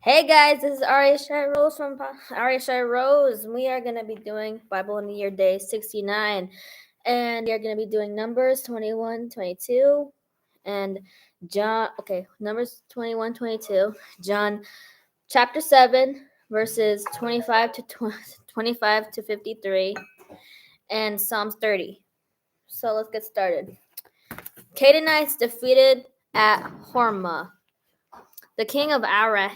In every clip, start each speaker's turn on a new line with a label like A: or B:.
A: Hey guys, this is Aria Shai Rose from Aria Shai Rose. We are going to be doing Bible in the Year Day 69. And we are going to be doing Numbers 21, 22, and Numbers 21, 22, John chapter 7, verses 25 to 53, and Psalms 30. So let's get started. Canaanites defeated at Hormah. The king of Arad,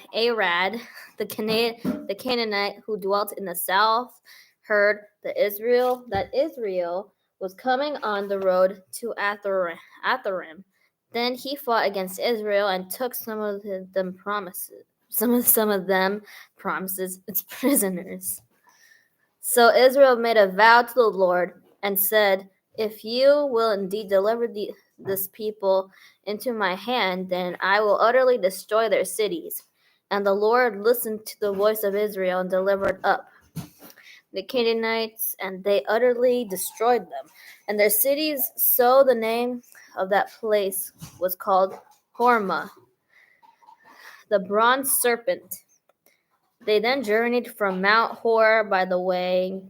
A: the Canaanite who dwelt in the south, heard that Israel was coming on the road to Atharim. Then he fought against Israel and took some of them promises its prisoners. So Israel made a vow to the Lord and said, "If you will indeed deliver this people into my hand, then I will utterly destroy their cities." And the Lord listened to the voice of Israel and delivered up the Canaanites, and they utterly destroyed them and their cities. So the name of that place was called Hormah, the bronze serpent. They then journeyed from Mount Hor by the way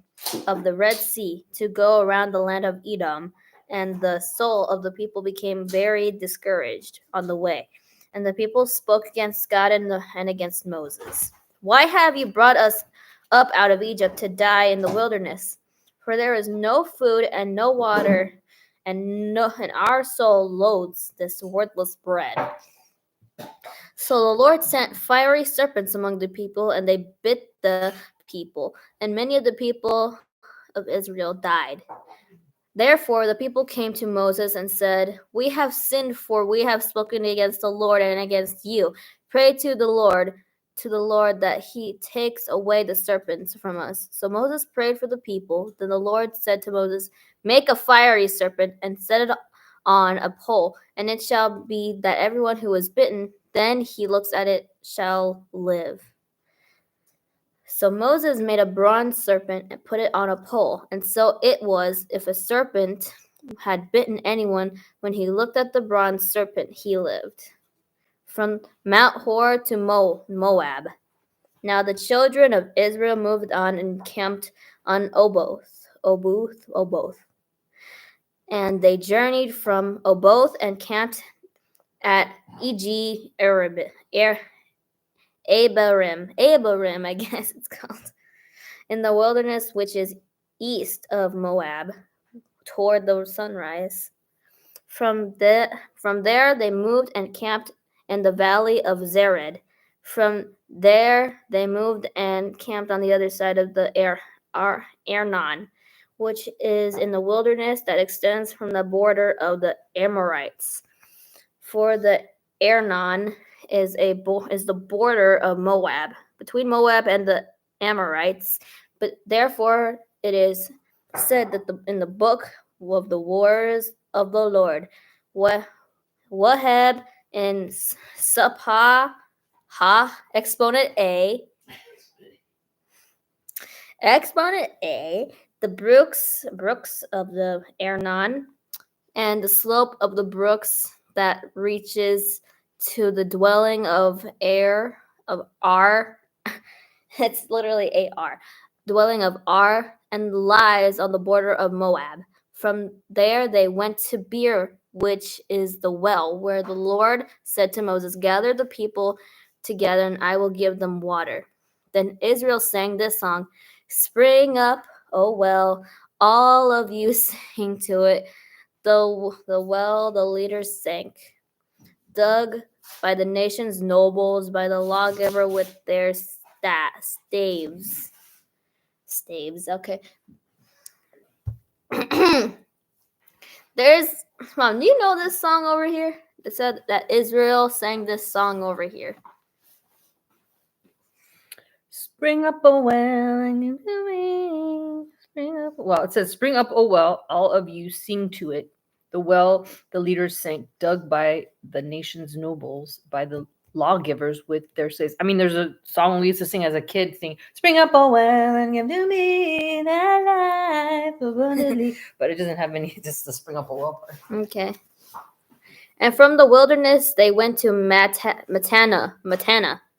A: of the Red Sea to go around the land of Edom, and the soul of the people became very discouraged on the way. And the people spoke against God and against Moses. "Why have you brought us up out of Egypt to die in the wilderness? For there is no food and no water, and our soul loathes this worthless bread." So the Lord sent fiery serpents among the people, and they bit the people, and many of the people of Israel died. Therefore the people came to Moses and said, "We have sinned, for we have spoken against the Lord and against you. Pray to the Lord that he takes away the serpents from us." So Moses prayed for the people. Then the Lord said to Moses, "Make a fiery serpent and set it on a pole, and it shall be that everyone who is bitten, then he looks at it, shall live." So Moses made a bronze serpent and put it on a pole. And so it was, if a serpent had bitten anyone, when he looked at the bronze serpent, he lived. From Mount Hor to Moab. Now the children of Israel moved on and camped on Oboth. And they journeyed from Oboth and camped at Abarim, I guess it's called, in the wilderness which is east of Moab, toward the sunrise. From there they moved and camped in the valley of Zered. From there they moved and camped on the other side of the Arnon, which is in the wilderness that extends from the border of the Amorites. For the Arnon is the border of Moab, between Moab and the Amorites. But therefore it is said that in the book of the wars of the Lord, Wahab and Sapha, exponent A, the brooks of the Arnon, and the slope of the brooks that reaches to the dwelling of Ar. It's literally Ar, dwelling of Ar, and lies on the border of Moab. From there they went to Beer, which is the well, where the Lord said to Moses, "Gather the people together, and I will give them water." Then Israel sang this song: "Spring up, O well, all of you sing to it. The well the leaders sank, dug by the nation's nobles, by the lawgiver with their staves." Okay. There's, Mom, do you know this song over here? It said that Israel sang this song over here.
B: Spring up, oh well, and give to me. Spring up. Well, it says, "Spring up, oh well, all of you sing to it. The well the leaders sank, dug by the nation's nobles, by the lawgivers with their slaves." I mean, there's a song we used to sing as a kid, sing, "Spring up, oh well, and give to me that life abundantly." But it doesn't have any, just the "spring up, oh well" part.
A: Okay. And from the wilderness they went to Matana,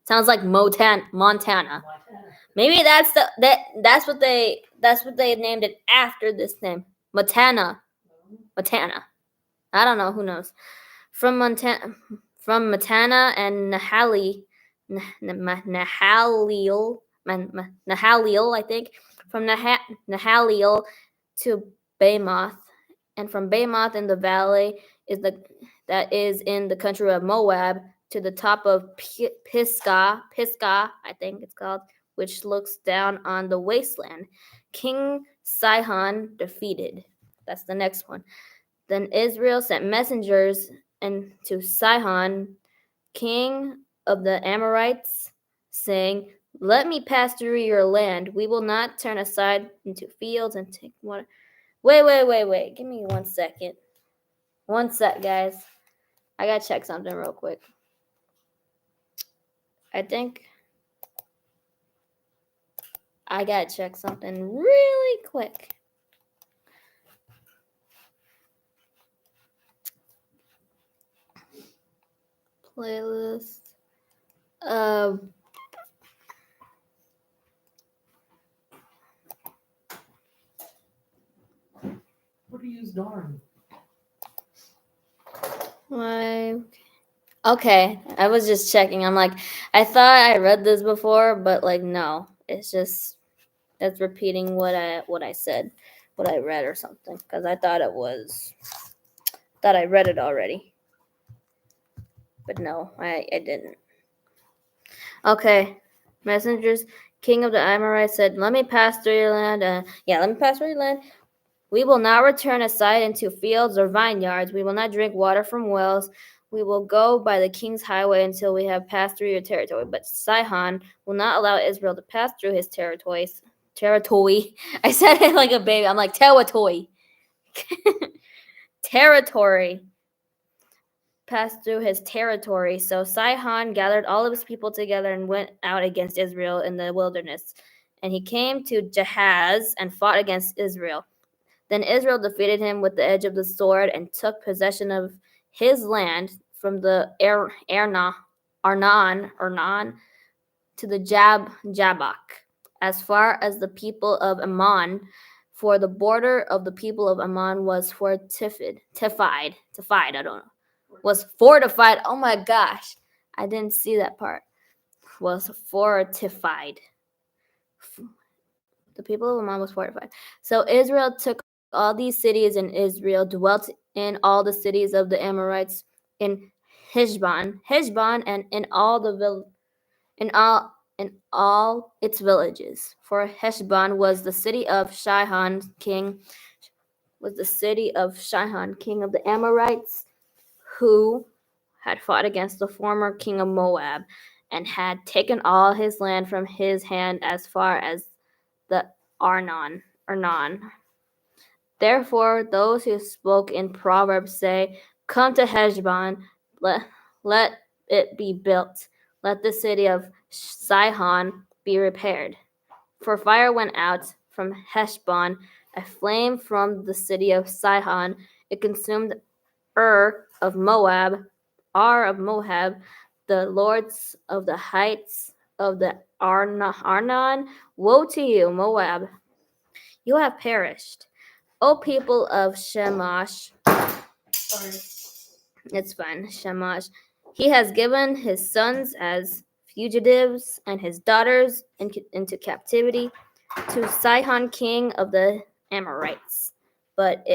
A: Sounds like Montana. Maybe that's what they named it after this name. Montana. I don't know, who knows. From Montana and Nahaliel, I think. From Nahaliel to Bamoth, and from Bamoth in the valley that is in the country of Moab to the top of Pisgah, I think it's called, which looks down on the wasteland. King Sihon defeated. That's the next one. Then Israel sent messengers to Sihon, king of the Amorites, saying, "Let me pass through your land. We will not turn aside into fields and take water." Wait. Give me 1 second. 1 sec, guys. I gotta check something real quick. I think I gotta check something really quick. Playlist.
C: What do you use darn?
A: Okay, I was just checking. I'm like, I thought I read this before, but like no, it's just that's repeating what I said, what I read or something, because I thought I read it already, but no, I didn't. Okay, messengers, king of the Amorites said, "Let me pass through your land." Let me pass through your land. We will not return aside into fields or vineyards. We will not drink water from wells. We will go by the king's highway until we have passed through your territory. But Sihon will not allow Israel to pass through his territory. I said it like a baby. I'm like, territory. Territory. Passed through his territory. So Sihon gathered all of his people together and went out against Israel in the wilderness. And he came to Jahaz and fought against Israel. Then Israel defeated him with the edge of the sword and took possession of his land from the Arnon to the Jabbok, as far as the people of Ammon, for the border of the people of Ammon was fortified. I don't know. Was fortified. Oh my gosh. I didn't see that part. Was fortified. The people of Ammon was fortified. So Israel took all these cities, and Israel dwelt in all the cities of the Amorites in Heshbon, and in all its villages. For Heshbon was the city of Sihon, king of the Amorites, who had fought against the former king of Moab, and had taken all his land from his hand as far as the Arnon. Therefore, those who spoke in Proverbs say, "Come to Heshbon, let it be built. Let the city of Sihon be repaired." For fire went out from Heshbon, a flame from the city of Sihon. It consumed Ar of Moab, the lords of the heights of the Arnon. Woe to you, Moab! You have perished. O people of Shemash.
C: Sorry.
A: It's fine, Shemash. He has given his sons as fugitives and his daughters into captivity to Sihon, king of the Amorites. But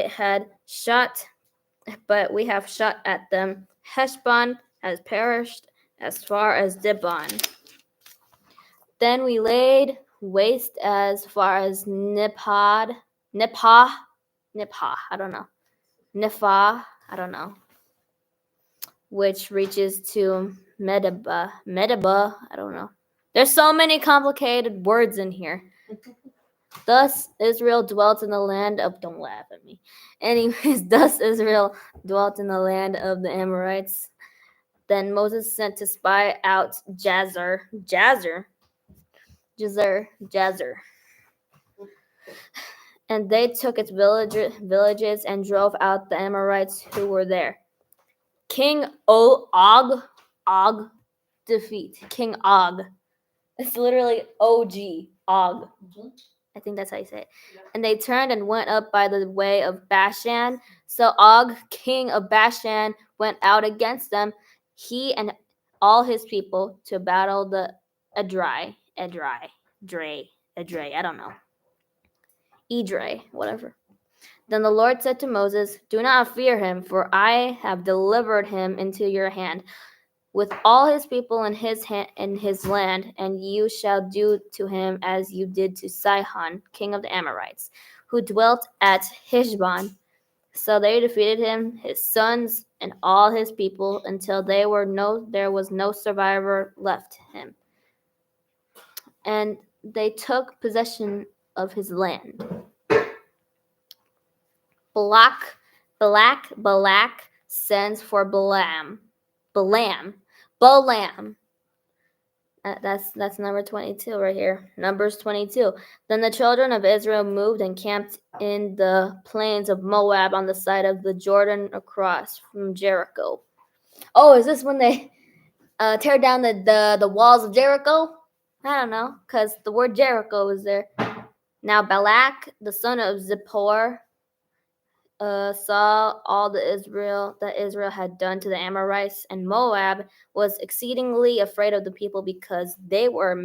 A: we have shot at them. Heshbon has perished as far as Dibon. Then we laid waste as far as Niphah, I don't know. Nephah, I don't know. Which reaches to Medeba, I don't know. There's so many complicated words in here. Thus Israel dwelt in the land of, don't laugh at me. Anyways, thus Israel dwelt in the land of the Amorites. Then Moses sent to spy out Jazer. And they took its villages and drove out the Amorites who were there. King Og defeat. King Og. It's literally OG. Og.
C: Mhm.
A: I think that's how you say it.
C: Yeah.
A: And they turned and went up by the way of Bashan. So Og, king of Bashan, went out against them, he and all his people, to battle the Edrei, I don't know. Edrei, whatever. Then the Lord said to Moses, "Do not fear him, for I have delivered him into your hand, with all his people in his land, and you shall do to him as you did to Sihon, king of the Amorites, who dwelt at Heshbon." So they defeated him, his sons, and all his people, until there was no survivor left him. And they took possession of his land. Balak sends for Balaam. That's number 22 right here. Numbers 22. Then the children of Israel moved and camped in the plains of Moab on the side of the Jordan across from Jericho. Oh, is this when they tear down the walls of Jericho? I don't know, because the word Jericho is there. Now Balak, the son of Zippor, saw all that Israel had done to the Amorites, and Moab was exceedingly afraid of the people because there were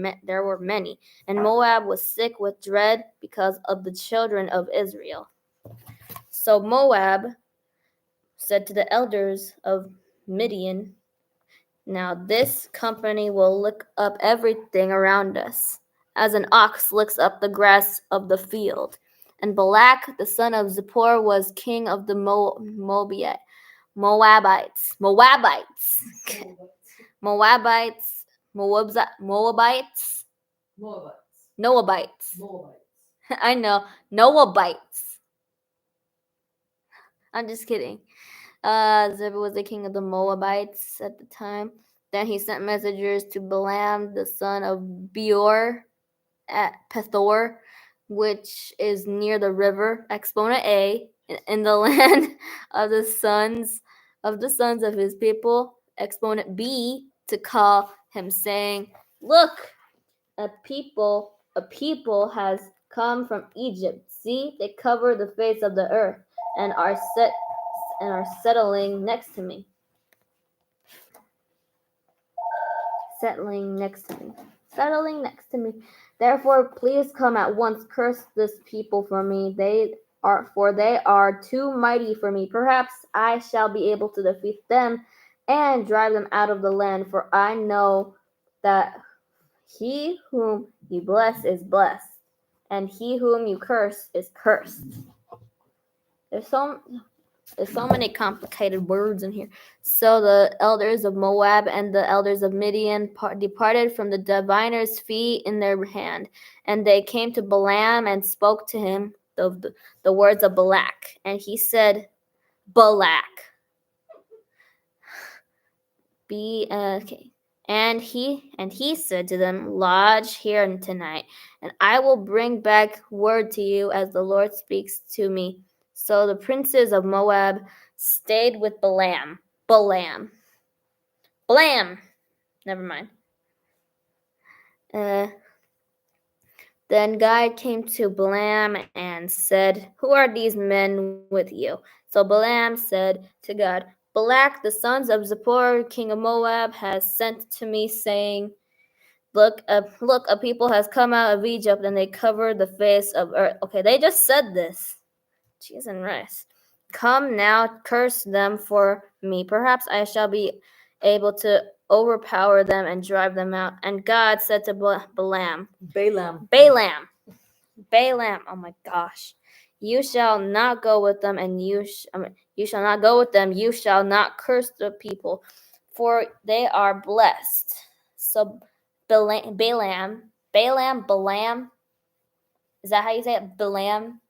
A: many, and Moab was sick with dread because of the children of Israel. So Moab said to the elders of Midian, "Now this company will lick up everything around us, as an ox licks up the grass of the field." And Balak, the son of Zippor, was king of the Moabites. Moabites.
C: Moabites.
A: I know. Noabites. I'm just kidding. Zebul was the king of the Moabites at the time. Then he sent messengers to Balaam, the son of Beor, at Pethor, which is near the river, exponent A, in the land of the sons of his people, exponent B, to call him, saying, "Look, a people has come from Egypt. See, they cover the face of the earth and are settling next to me." Settling next to me. Therefore, please come at once, curse this people for me. They are too mighty for me. Perhaps I shall be able to defeat them and drive them out of the land, for I know that he whom you bless is blessed, and he whom you curse is cursed. There's so many complicated words in here. So the elders of Moab and the elders of Midian departed from the diviner's fee in their hand, and they came to Balaam and spoke to him the words of Balak. And he said, Balak. And he said to them, "Lodge here tonight, and I will bring back word to you as the Lord speaks to me." So the princes of Moab stayed with Balaam. Never mind. Then God came to Balaam and said, "Who are these men with you?" So Balaam said to God, "Balak, the sons of Zippor, king of Moab, has sent to me, saying, Look, a people has come out of Egypt, and they covered the face of earth." Okay, they just said this. Cheese and rice. "Come now, curse them for me. Perhaps I shall be able to overpower them and drive them out." And God said to Balaam, "Oh my gosh. You shall not go with them, and you shall not go with them. You shall not curse the people, for they are blessed." So Balaam. Is that how you say it? Balaam.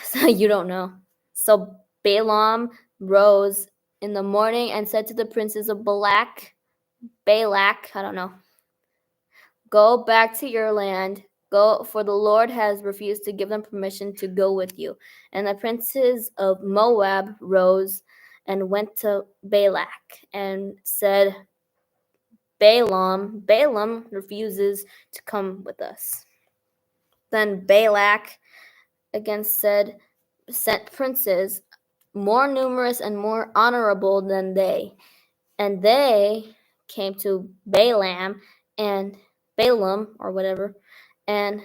A: So you don't know. So Balaam rose in the morning and said to the princes of Balak, I don't know, "Go back to your land. Go, for the Lord has refused to give them permission to go with you." And the princes of Moab rose and went to Balak and said, Balaam refuses to come with us. Then Balak again sent princes more numerous and more honorable than they, and they came to Balaam or whatever, and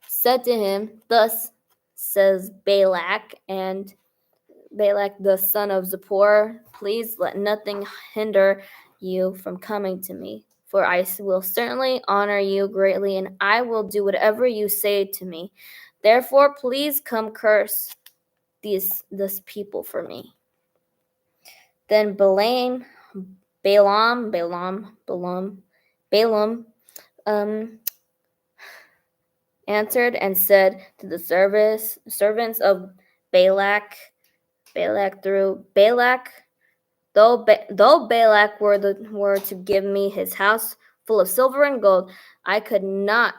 A: said to him, Thus says Balak the son of Zippor, please let nothing hinder you from coming to me, for I will certainly honor you greatly, and I will do whatever you say to me. Therefore, please come curse this people for me. Then Balaam answered and said to the servants of Balak, though Balak were to give me his house full of silver and gold, I could not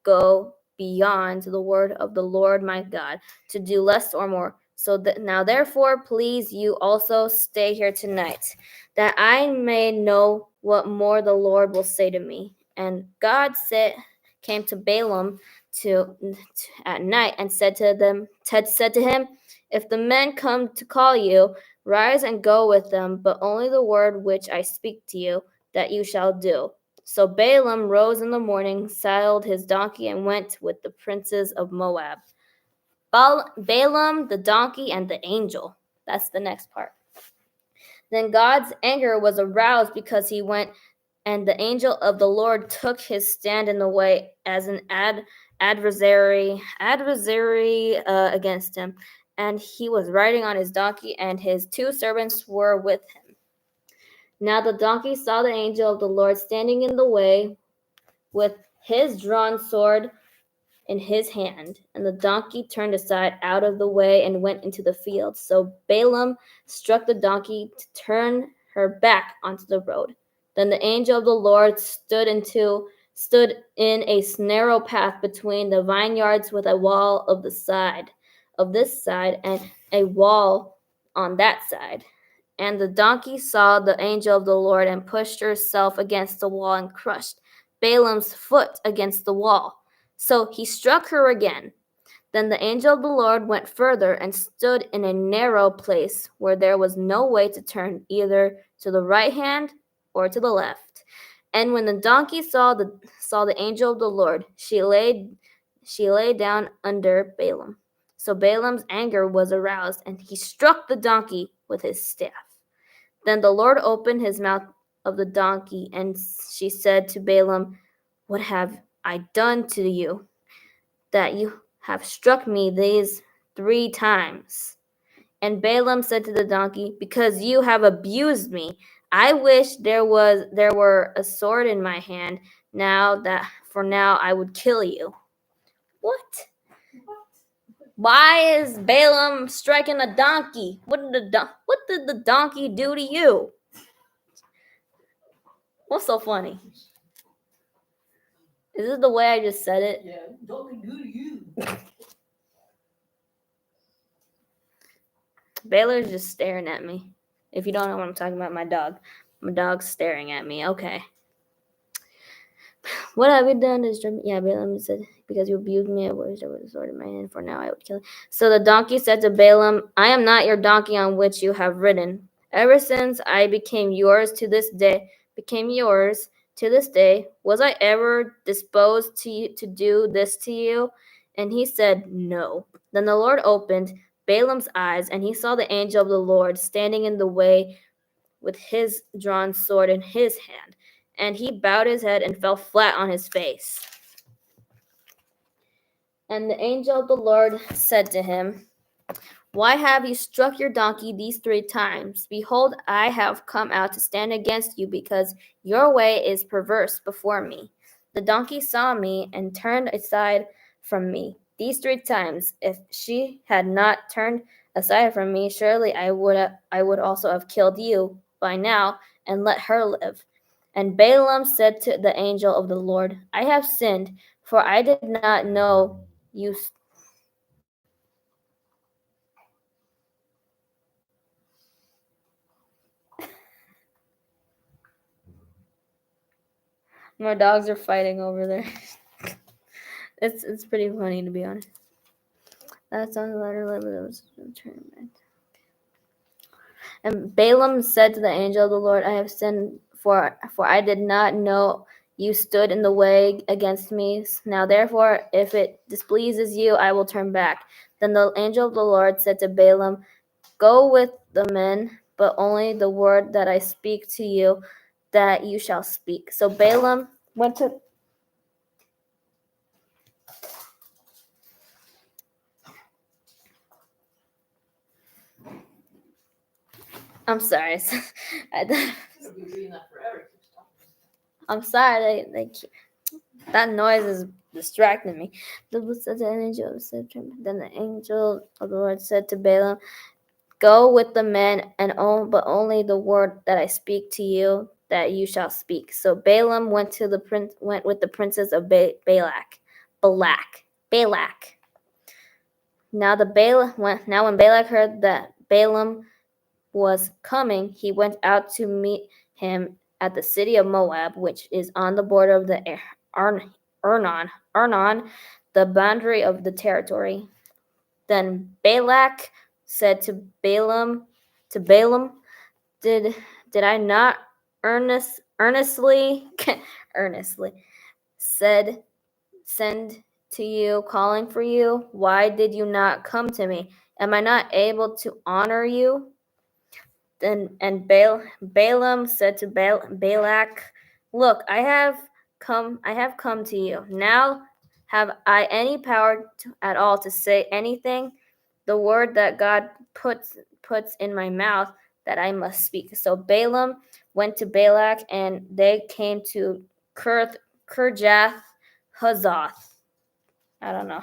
A: go beyond the word of the Lord my God to do less or more. So now therefore, please you also stay here tonight, that I may know what more the Lord will say to me. And God came to Balaam at night and said to him, if the men come to call you, rise and go with them, but only the word which I speak to you, that you shall do. So Balaam rose in the morning, saddled his donkey, and went with the princes of Moab. Balaam, the donkey, and the angel. That's the next part. Then God's anger was aroused because he went, and the angel of the Lord took his stand in the way as an adversary against him. And he was riding on his donkey, and his two servants were with him. Now the donkey saw the angel of the Lord standing in the way with his drawn sword in his hand, and the donkey turned aside out of the way and went into the field. So Balaam struck the donkey to turn her back onto the road. Then the angel of the Lord stood in a narrow path between the vineyards with a wall of this side and a wall on that side. And the donkey saw the angel of the Lord and pushed herself against the wall and crushed Balaam's foot against the wall. So he struck her again. Then the angel of the Lord went further and stood in a narrow place where there was no way to turn either to the right hand or to the left. And when the donkey saw the angel of the Lord, she lay down under Balaam. So Balaam's anger was aroused, and he struck the donkey with his staff. Then the Lord opened his mouth of the donkey, and she said to Balaam, What have I done to you, that you have struck me these 3 times? And Balaam said to the donkey, Because you have abused me. I wish there were a sword in my hand, now I would kill you. What? Why is Balaam striking a donkey? What did the donkey do to you? What's so funny? Is it the way I just said it?
C: Yeah, don't do to you.
A: Baylor's just staring at me. If you don't know what I'm talking about, my dog's staring at me. Okay. What have you done? Yeah, Balaam said, Because you abused me, I wish there was a sword in my hand, for now I would kill you. So the donkey said to Balaam, I am not your donkey on which you have ridden. Ever since I became yours to this day, was I ever disposed to do this to you? And he said, No. Then the Lord opened Balaam's eyes, and he saw the angel of the Lord standing in the way with his drawn sword in his hand. And he bowed his head and fell flat on his face. And the angel of the Lord said to him, Why have you struck your donkey these 3 times? Behold, I have come out to stand against you, because your way is perverse before me. The donkey saw me and turned aside from me these 3 times. If she had not turned aside from me, surely I would also have killed you by now and let her live. And Balaam said to the angel of the Lord, I have sinned, for I did not know you My dogs are fighting over there. It's pretty funny, to be honest. That's on the letter that was returned back. And Balaam said to the angel of the Lord, I have sinned, for I did not know you stood in the way against me. Now therefore, if it displeases you, I will turn back. Then the angel of the Lord said to Balaam, Go with the men, but only the word that I speak to you, that you shall speak. So Balaam went to... I'm sorry. I'm sorry. That noise is distracting me. Then the angel of the Lord said to Balaam, Go with the men, but only the word that I speak to you, that you shall speak. So Balaam went with the princes of Balak. Now when Balak heard that Balaam was coming, he went out to meet him at the city of Moab, which is on the border of the Arnon, the boundary of the territory. Then Balak said to Balaam, Did I not earnestly send to you, calling for you? Why did you not come to me? Am I not able to honor you? Balaam said to Balak, Look, I have come to you. Now have I any power at all to say anything? The word that God puts in my mouth that I must speak. So Balaam went to Balak, and they came to Kirjath Huzoth. I don't know.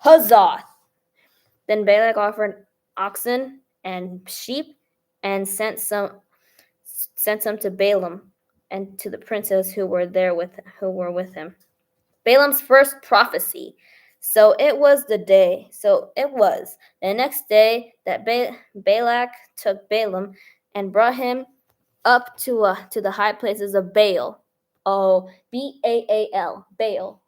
A: Huzoth. Then Balak offered oxen and sheep, and sent some to Balaam and to the princes who were with him. Balaam's first prophecy. So it was the next day that Balak took Balaam and brought him up to the high places of Baal. Oh, Baal, Baal.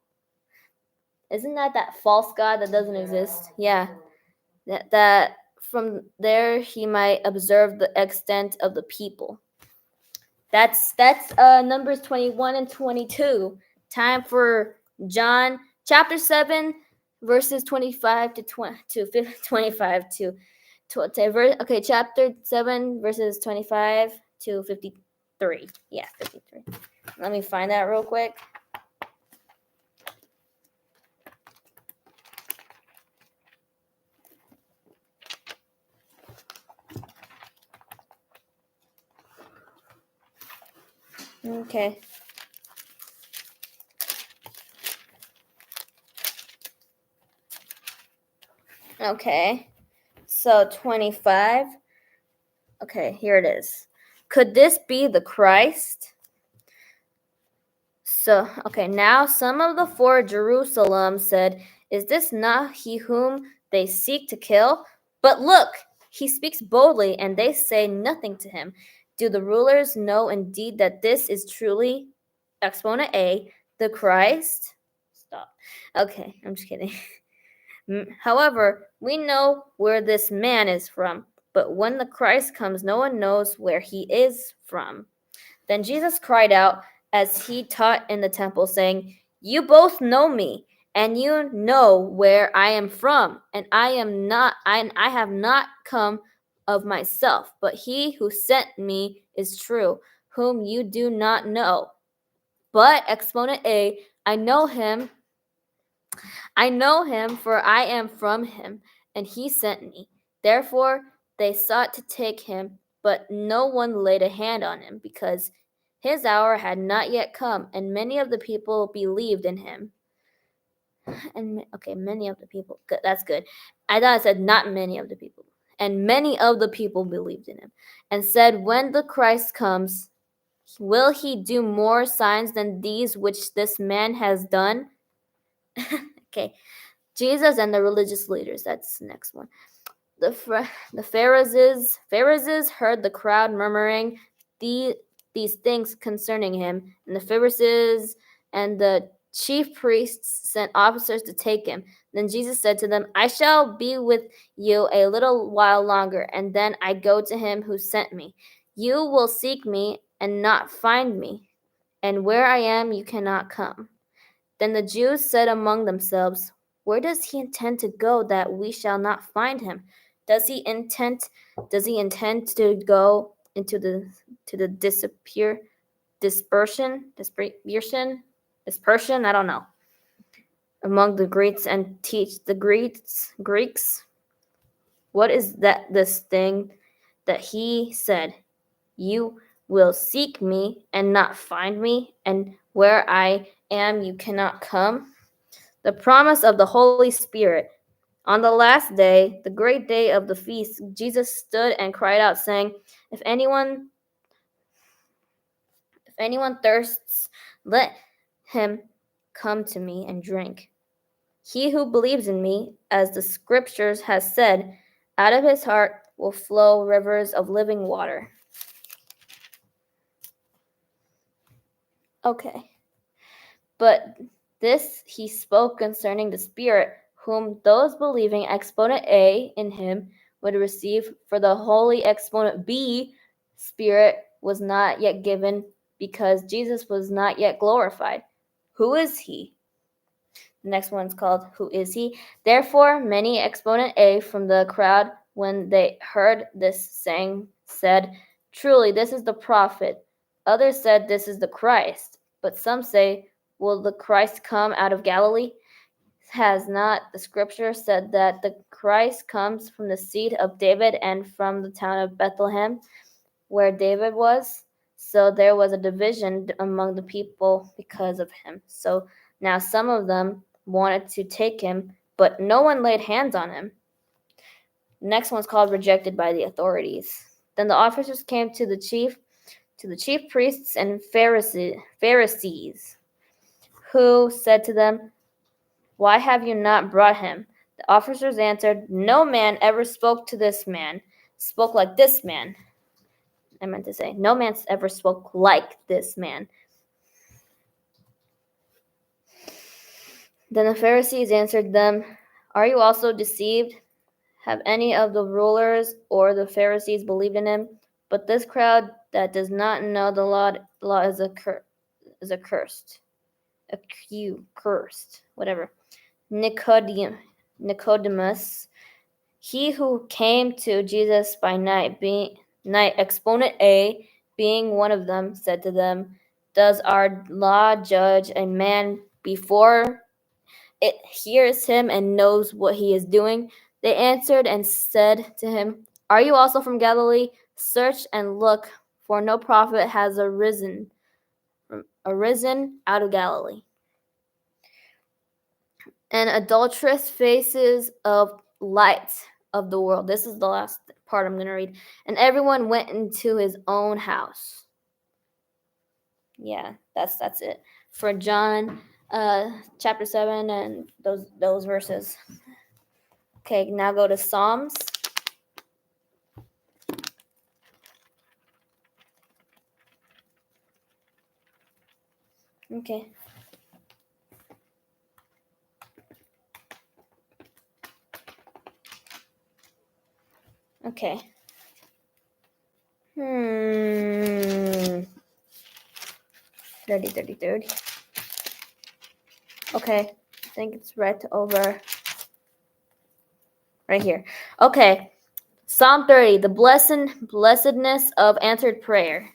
A: Isn't that false god that doesn't exist? Yeah. That from there he might observe the extent of the people. That's Numbers 21 and 22. Time for John chapter 7 verses 25 to 25 to okay, chapter 7 verses 25 to 53. Yeah, 53. Let me find that real quick. Okay. Okay. So 25. Okay, here it is. Could this be the Christ? So, okay, now some of the four Jerusalem said, Is this not he whom they seek to kill? But look, he speaks boldly, and they say nothing to him. Do the rulers know indeed that this is truly, exponent A, the Christ? Stop. Okay, I'm just kidding. However, we know where this man is from, but when the Christ comes, no one knows where he is from. Then Jesus cried out as he taught in the temple, saying, You both know me, and you know where I am from, and I have not come of myself, but he who sent me is true, whom you do not know. But exponent A, I know him, for I am from him, and he sent me. Therefore they sought to take him, but no one laid a hand on him, because his hour had not yet come, and many of the people believed in him. And okay, many of the people. Good, that's good. I thought I said not many of the people. And many of the people believed in him, and said, When the Christ comes, will he do more signs than these which this man has done? Okay, Jesus and the religious leaders. That's the next one. The Pharisees heard the crowd murmuring, these things concerning him. And the Pharisees and the chief priests sent officers to take him. Then Jesus said to them, I shall be with you a little while longer, and then I go to him who sent me. You will seek me and not find me, and where I am you cannot come. Then the Jews said among themselves, where does he intend to go that we shall not find him? Does he intend to go into the dispersion, I don't know, among the Greeks and teach the Greeks? What is this thing that he said, you will seek me and not find me, and where I am you cannot come? The promise of the Holy Spirit. On the last day, the great day of the feast, Jesus stood and cried out, saying, If anyone thirsts, let him come to me and drink. He who believes in me, as the scriptures has said, out of his heart will flow rivers of living water. Okay. But this he spoke concerning the Spirit, whom those believing exponent A in him would receive, for the holy exponent B Spirit was not yet given, because Jesus was not yet glorified. Who is he? The next one's called Who is he? Therefore, many exponent A from the crowd, when they heard this saying, said, Truly, this is the prophet. Others said, This is the Christ. But some say, Will the Christ come out of Galilee? Has not the scripture said that the Christ comes from the seed of David and from the town of Bethlehem, where David was? So there was a division among the people because of him. So now some of them wanted to take him, but no one laid hands on him. The next one's called Rejected by the Authorities. Then the officers came to the chief priests and Pharisees, who said to them, Why have you not brought him? The officers answered, No man ever spoke like this man. I meant to say, no man ever spoke like this man. Then the Pharisees answered them, Are you also deceived? Have any of the rulers or the Pharisees believed in him? But this crowd that does not know the law is accursed. Whatever. Nicodemus, he who came to Jesus by night, exponent A, being one of them, said to them, Does our law judge a man before it hears him and knows what he is doing? They answered and said to him, Are you also from Galilee? Search and look, for no prophet has arisen out of Galilee. And adulterous faces of light of the world. This is the last part I'm going to read. And everyone went into his own house. Yeah, that's it for John chapter 7 and those verses. Okay, now go to Psalms. Okay. Okay. 30. Okay, I think it's right over right here. Okay, Psalm 30, the blessedness of answered prayer.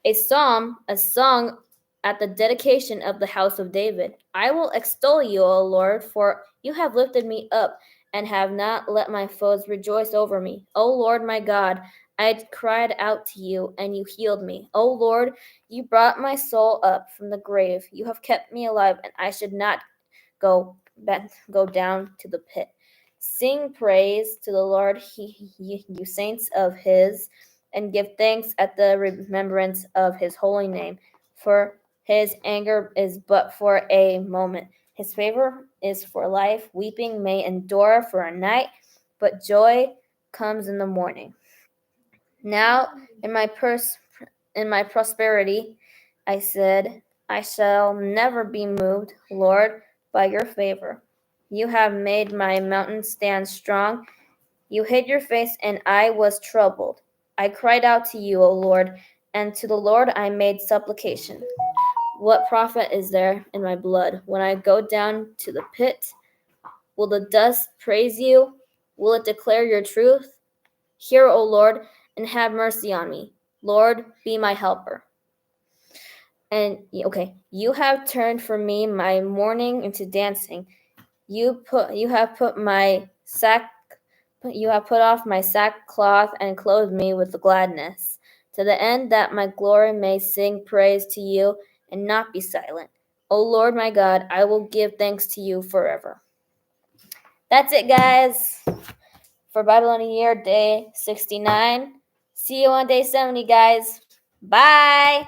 A: A psalm, a song at the dedication of the house of David. I will extol you, O Lord, for you have lifted me up and have not let my foes rejoice over me. O Lord, my God, I cried out to you, and you healed me. O Lord, you brought my soul up from the grave. You have kept me alive, and I should not go down to the pit. Sing praise to the Lord, you saints of his, and give thanks at the remembrance of his holy name. For his anger is but for a moment. His favor is for life. Weeping may endure for a night, but joy comes in the morning. Now in my in my prosperity. I said, I shall never be moved, Lord, by your favor. You have made my mountain stand strong. You hid your face, and I was troubled. I cried out to you, O Lord, and to the Lord I made supplication. What profit is there in my blood when I go down to the pit? Will the dust praise you? Will it declare your truth? Hear, O Lord, and have mercy on me. Lord, be my helper. And okay, you have turned for me my mourning into dancing. You have put off my sackcloth and clothed me with gladness, to the end that my glory may sing praise to you and not be silent. O Lord my God, I will give thanks to you forever. That's it, guys, for Bible in a Year, day 69. See you on day 70, guys. Bye.